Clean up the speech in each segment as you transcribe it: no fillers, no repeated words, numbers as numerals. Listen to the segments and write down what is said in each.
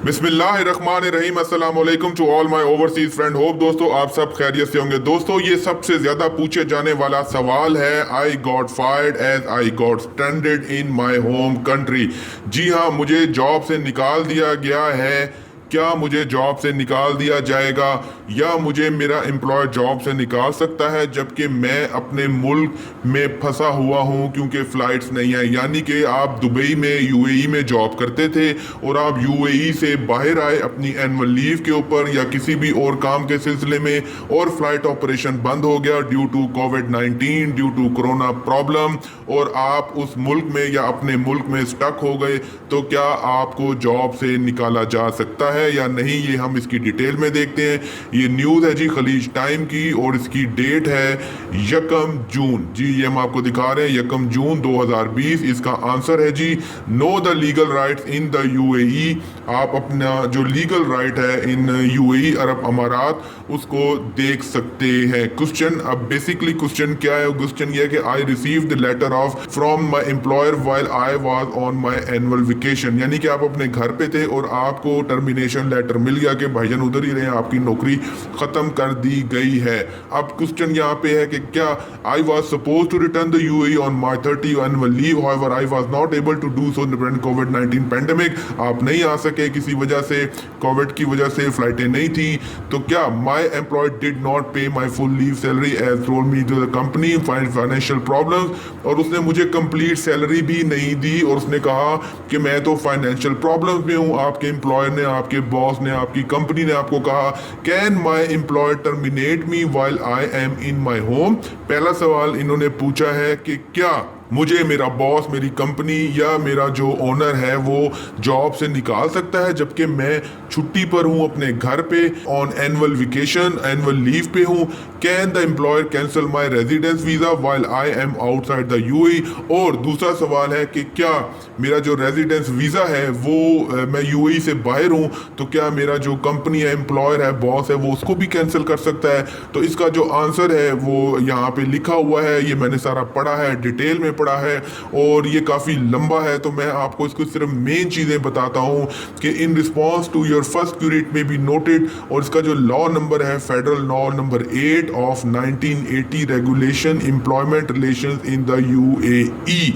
बिस्मिल्लाहिर्रहमानिर्रहीम। अस्सलाम वालेकुम to all my overseas friend. Hope दोस्तों आप सब खैरियत से होंगे। दोस्तों ये सबसे ज्यादा पूछे जाने वाला सवाल है, I got fired as I got stranded in my home country. जी हाँ, मुझे जॉब से निकाल दिया गया है। क्या मुझे जॉब से निकाल दिया जाएगा या मुझे मेरा एम्प्लॉयर जॉब से निकाल सकता है जबकि मैं अपने मुल्क में फंसा हुआ हूं क्योंकि फ़्लाइट्स नहीं है। यानी कि आप दुबई में यूएई में जॉब करते थे और आप यूएई से बाहर आए अपनी एनुअल लीव के ऊपर या किसी भी और काम के सिलसिले में, और फ्लाइट ऑपरेशन बंद हो गया ड्यू टू कोविड-19, ड्यू टू कोरोना प्रॉब्लम, और आप उस मुल्क में या अपने मुल्क में स्टक हो गए, तो क्या आपको जॉब से निकाला जा सकता है या नहीं, ये हम इसकी डिटेल में देखते हैं। ये न्यूज़ है जी खलीज टाइम की और इसकी डेट है 1 जून। जी ये हम आपको दिखा रहे हैं 1 जून 2020। इसका आंसर है जी, no the legal rights in the UAE. आप अपना जो लीगल राइट है इन यूएई अरब अमारात उसको देख सकते हैं। क्वेश्चन, अब बेसिकली क्वेश्चन क्या है? क्वेश्चन ये है कि I received the letter of from my employer while I was on my annual vacation. यानी कि आप अपने घर पे थे और आपको टर्मिनेशन लेटर मिल गया कि भाईजान उधर ही रहे, आपकी नौकरी खत्म कर दी गई है। अब क्वेश्चन यहाँ पे है कि क्या I was suppose to return the UAE on my 30 annual leave, however I was not able to do so during कोविड-19 पैंडेमिक। आप नहीं आ सके किसी वजह से, कोविड की वजह से फ्लाइटें नहीं थी। तो क्या माई employ did not pay my full leave salary as told me to the company financial problems, और उसने मुझे कंप्लीट सैलरी भी नहीं दी और उसने कहा कि मैं तो फाइनेंशियल प्रॉब्लम्स में हूँ। आपके एम्प्लॉयर ने, आपके बॉस ने, आपकी कंपनी ने आपको कहा can my employer terminate me while I am in my home. पहला सवाल इन्होंने पूछा है कि क्या मुझे मेरा बॉस, मेरी कंपनी या मेरा जो ओनर है वो जॉब से निकाल सकता है जबकि मैं छुट्टी पर हूं अपने घर पे, on annual vacation, annual leave पे हूं। Can the employer cancel my residence visa while I am outside the UAE. और दूसरा सवाल है कि क्या मेरा जो रेजिडेंस वीज़ा है वो मैं यूएई से बाहर हूं, तो क्या मेरा जो कंपनी है, एम्प्लॉयर है, बॉस है, वो उसको भी कैंसिल कर सकता है। तो इसका जो आंसर है वो यहाँ पे लिखा हुआ है, ये मैंने सारा पढ़ा है, डिटेल में पढ़ा है और ये काफ़ी लंबा है, तो मैं आपको इसको सिर्फ मेन चीज़ें बताता हूँ कि in response to your first query it may be noted. और इसका जो लॉ नंबर है, federal law number 8 of 1980 regulation employment relations in the UAE,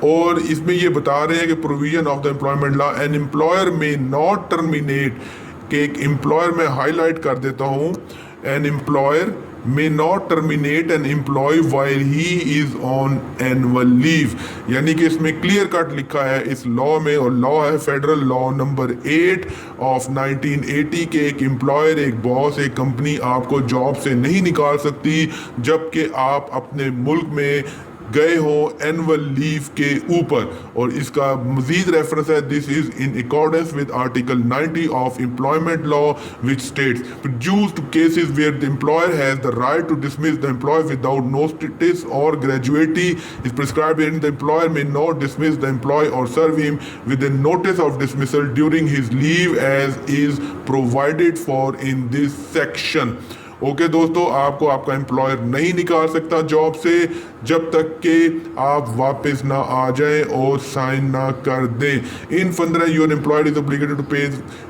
और इसमें ये बता रहे हैं कि provision of the employment law, an employer may not terminate, के एक एम्प्लॉयर में हाईलाइट कर देता हूँ, an employer may not terminate an employee while he is on annual leave। यानी कि इसमें क्लियर कट लिखा है इस लॉ में, और लॉ है फेडरल लॉ नंबर 8 ऑफ 1980 के एक एम्प्लॉयर, एक बॉस, एक कंपनी आपको जॉब से नहीं निकाल सकती जबकि आप अपने मुल्क में गए हो एनुअल लीव के ऊपर। और इसका मजीद रेफरेंस है, this is in accordance with article 90 of employment law which states dues to cases where the employer has the right to dismiss the employee without notice or gratuity is prescribed in the employer may not dismiss the employee or serve him with a notice of dismissal during his leave as is provided for in this section। Okay दोस्तों, आपको आपका employer नहीं निकाल सकता job से जब तक कि आप वापस ना आ जाएं और साइन ना कर दें। In 15 your employer is obligated to pay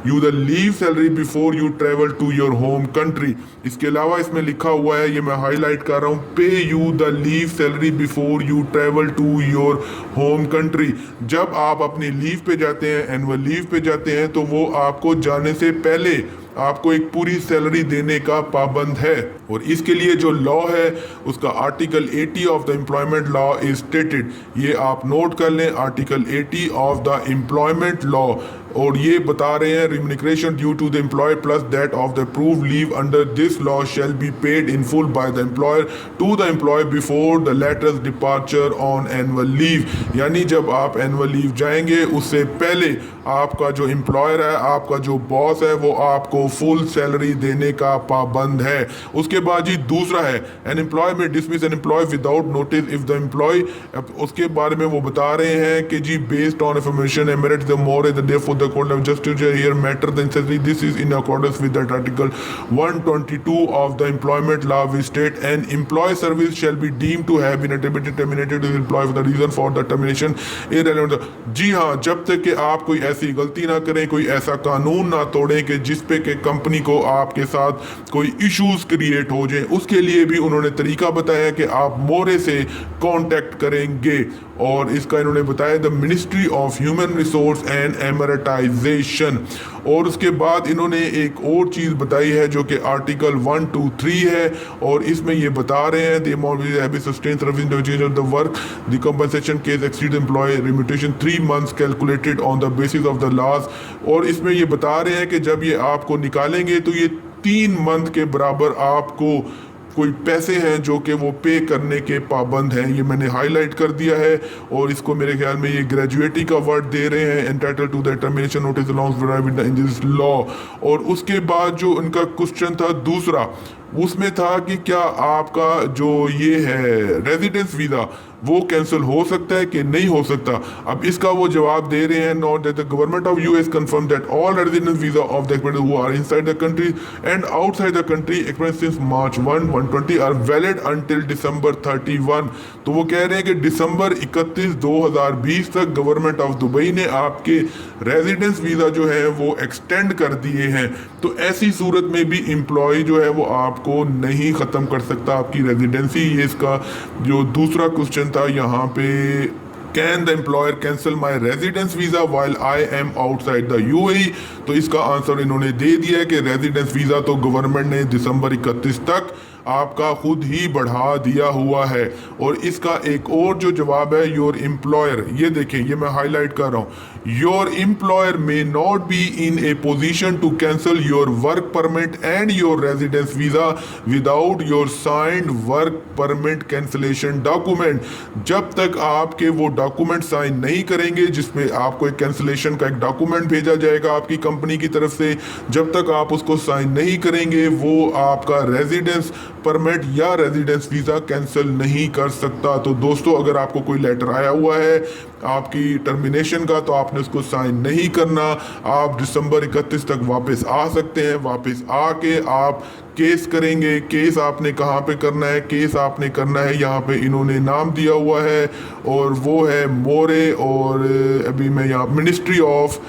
you the leave salary before you travel to your home country. इसके अलावा इसमें लिखा हुआ है, ये मैं हाईलाइट कर रहा हूँ, pay you the leave salary before you travel to your home country. जब आप अपनी लीव पे जाते हैं, एनुअल लीव पे जाते हैं, तो वो आपको जाने से पहले आपको एक पूरी सैलरी देने का पाबंद है। और इसके लिए जो लॉ है उसका article 80 of the employment law is stated, ये आप नोट कर लें, article 80 of the employment law. और ये बता रहे हैं, remuneration due to the employ plus that of the approved leave under this law shall be paid in full by the employer to the employ before the latter's departure on annual leave. यानी जब आप annual leave जाएंगे उससे पहले आपका जो employer है, आपका जो बॉस है, वो आपको फुल सैलरी देने का पाबंद है। उसके बाद जी दूसरा है, an employee may dismiss an employee without notice if the employee, उसके बारे में वो बता रहे हैं कि जी based on information emirate the more the day for the court level justice here matter the necessary. This is in accordance with that article 122 of the employment law which state an employee service shall be deemed to have been terminated with employee for the reason for the termination irrelevant. जी हाँ, जब तक कि आप कोई ऐसी गलती ना करें, कोई ऐसा कानून ना तोड़ें कि जिस पे कि कंपनी को आपके साथ कोई इश्यूज क्रिएट हो जाए, उसके लिए भी उन्होंने तरीका बताया कि आप मोरे से कांटेक्ट करेंगे। और इसका इन्होंने बताया the ministry of human resource and emiratisation. और उसके बाद इन्होंने एक और चीज़ बताई है जो कि आर्टिकल 123 है, और इसमें ये बता रहे हैं the amount have sustain service the work the compensation case exceed employee remuneration 3 months calculated on the basis of the laws. और इसमें ये बता रहे हैं कि जब ये आपको निकालेंगे तो ये 3 month के बराबर आपको कोई पैसे हैं जो कि वो पे करने के पाबंद हैं। ये मैंने हाईलाइट कर दिया है, और इसको मेरे ख्याल में ये ग्रेजुएटी का वर्ड दे रहे हैं, entitle to the termination notice allowance in this law. और उसके बाद जो उनका क्वेश्चन था दूसरा, उसमें था कि क्या आपका जो ये है रेजिडेंस वीज़ा वो कैंसिल हो सकता है कि नहीं हो सकता। अब इसका वो जवाब दे रहे हैं not that the government of US confirm that all residence visa of the expected who are inside the country and outside the country expected since March 1, 2020 are valid until December 31। तो वो कह रहे हैं कि दिसंबर 31, 2020 तक गवर्नमेंट ऑफ दुबई ने आपके residence visa जो है वो एक्सटेंड कर दिए हैं। तो ऐसी सूरत में भी एम्प्लॉय जो है वो आपको नहीं ख़त्म कर सकता आपकी रेजिडेंसी। ये इसका जो दूसरा क्वेश्चन था यहाँ पे, can the employer cancel my residence visa while I am outside the UAE. तो इसका आंसर इन्होंने दे दिया है कि रेजिडेंस वीज़ा तो गवर्नमेंट ने दिसंबर 31 तक आपका खुद ही बढ़ा दिया हुआ है। और इसका एक और जो जवाब है, योर एम्प्लॉयर, ये देखें, ये मैं हाईलाइट कर रहा हूँ, your employer may not be in A position to cancel your work permit and your residence visa without your signed work permit cancellation document. जब तक आपके वो डॉक्यूमेंट साइन नहीं करेंगे जिसमें आपको एक कैंसिलेशन का एक डॉक्यूमेंट भेजा जाएगा आपकी कंपनी की तरफ से, जब तक आप उसको साइन नहीं करेंगे वो आपका रेजिडेंस परमिट या रेजिडेंस वीज़ा कैंसिल नहीं कर सकता। तो दोस्तों, अगर आपको कोई लेटर आया हुआ है आपकी टर्मिनेशन का, तो आपने उसको साइन नहीं करना। आप दिसंबर 31 तक वापस आ सकते हैं। वापस आके आप केस करेंगे। केस आपने कहाँ पे करना है? केस आपने करना है, यहाँ पे इन्होंने नाम दिया हुआ है, और वो है मोरे, और अभी मैं यहाँ ministry of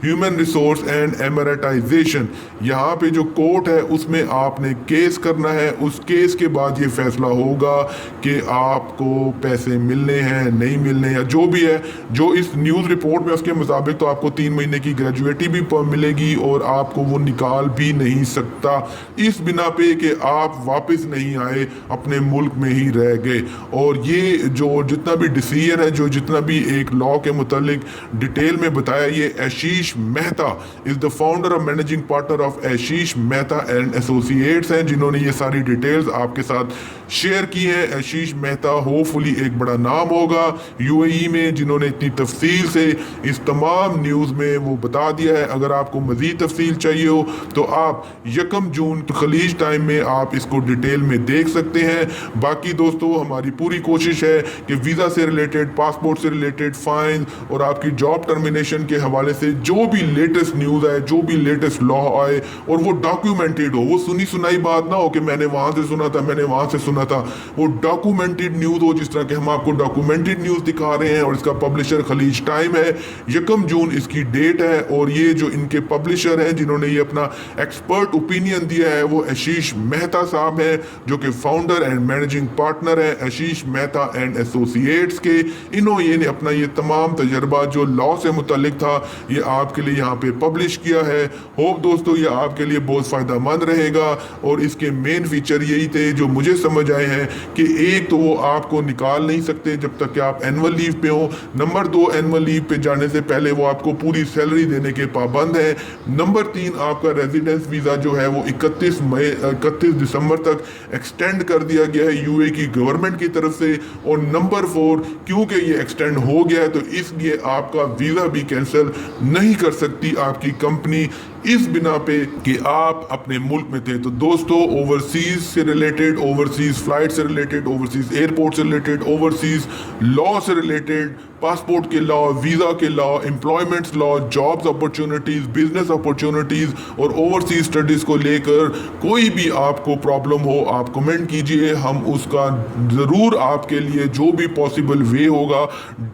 human resource and emiratisation, यहाँ पे जो कोर्ट है उसमें आपने केस करना है। उस केस के बाद ये फैसला होगा कि आपको पैसे मिलने हैं नहीं मिलने, या जो भी है, जो इस न्यूज़ रिपोर्ट में उसके मुताबिक तो आपको 3 महीने की ग्रेजुएटी भी मिलेगी और आपको वो निकाल भी नहीं सकता, इस बिना पे कि आप वापस नहीं आए, अपने मुल्क में ही रह गए। और ये जो जितना भी डिसीजन है, जो जितना भी एक लॉ के मुतालिक डिटेल में बताया, ये आशीष मेहता इज द फाउंडर और managing partner of Ashish Mehta and associates हैं, जिन्होंने ये सारी डिटेल्स आपके साथ शेयर की है। आशीष मेहता होपफुली एक बड़ा नाम होगा यूएई में, जिन्होंने इतनी तफसील से इस तमाम न्यूज़ में वो बता दिया है। अगर आपको मज़ीद तफसील चाहिए हो तो आप 1 जून खलीज टाइम में आप इसको डिटेल में देख सकते हैं। बाकी दोस्तों, हमारी पूरी कोशिश है कि वीज़ा से रिलेटेड, पासपोर्ट से रिलेटेड, फाइन और आपकी जॉब टर्मिनेशन के हवाले से जो भी लेटेस्ट न्यूज़ है, जो भी लेटेस्ट लॉ आए, और वो डॉक्यूमेंटेड हो, वो सुनी सुनाई बात ना हो कि मैंने वहाँ से सुना था, मैंने वहाँ से सुना था। वो डॉक्यूमेंटेड न्यूज़ हो, जिस तरह के हम आपको डॉक्यूमेंटेड न्यूज़ दिखा रहे हैं। और इसका पब्लिशर खलीज टाइम है, 1 जून इसकी डेट है। और ये जो इनके पब्लिशर हैं जिन्होंने ये अपना एक्सपर्ट ओपिनियन दिया है, वो आशीष मेहता साहब हैं, जो कि फाउंडर एंड मैनेजिंग पार्टनर है आशीष मेहता एंड एसोसिएट्स के। इन्होंने अपना ये तमाम तजर्बा जो लॉ से मुतल्लिक था, ये आपके लिए यहाँ पे पब्लिश किया है। होप दोस्तों ये आपके लिए बहुत फ़ायदेमंद रहेगा। और इसके मेन फीचर यही थे जो मुझे समझ आए हैं कि एक तो वो आपको निकाल नहीं सकते जब तक कि आप एनुअल लीव पे हो। नंबर 2, एनुअल लीव पे जाने से पहले वो आपको पूरी सैलरी देने के पाबंद है। नंबर 3, आपका रेजिडेंस वीज़ा जो है वो 31 दिसंबर तक एक्सटेंड कर दिया गया है यूए की गवर्नमेंट की तरफ से। और नंबर 4, क्योंकि ये एक्सटेंड हो गया है तो इसलिए आपका वीज़ा भी कैंसिल नहीं कर सकती आपकी कंपनी, इस बिना पे कि आप अपने मुल्क में थे। तो दोस्तों, ओवरसीज से रिलेटेड, ओवरसीज फ्लाइट से रिलेटेड, ओवरसीज एयरपोर्ट से रिलेटेड, ओवरसीज लॉ से रिलेटेड पासपोर्ट के लॉ, वीज़ा के law, employments law, jobs opportunities, business opportunities और ओवरसीज स्टडीज़ को लेकर कोई भी आपको प्रॉब्लम हो, आप कमेंट कीजिए, हम उसका ज़रूर आपके लिए जो भी पॉसिबल वे होगा,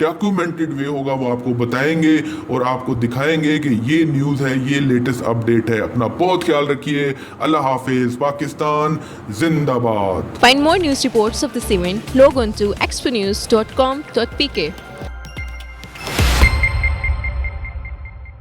डॉक्यूमेंटेड वे होगा, वो आपको बताएंगे और आपको दिखाएंगे कि ये न्यूज़ है, ये लेटेस्ट अपडेट है। अपना बहुत ख्याल रखिए। अल्लाह हाफिज़। पाकिस्तान जिंदाबाद। Find more news reports of this event, log on to exponews.com.pk.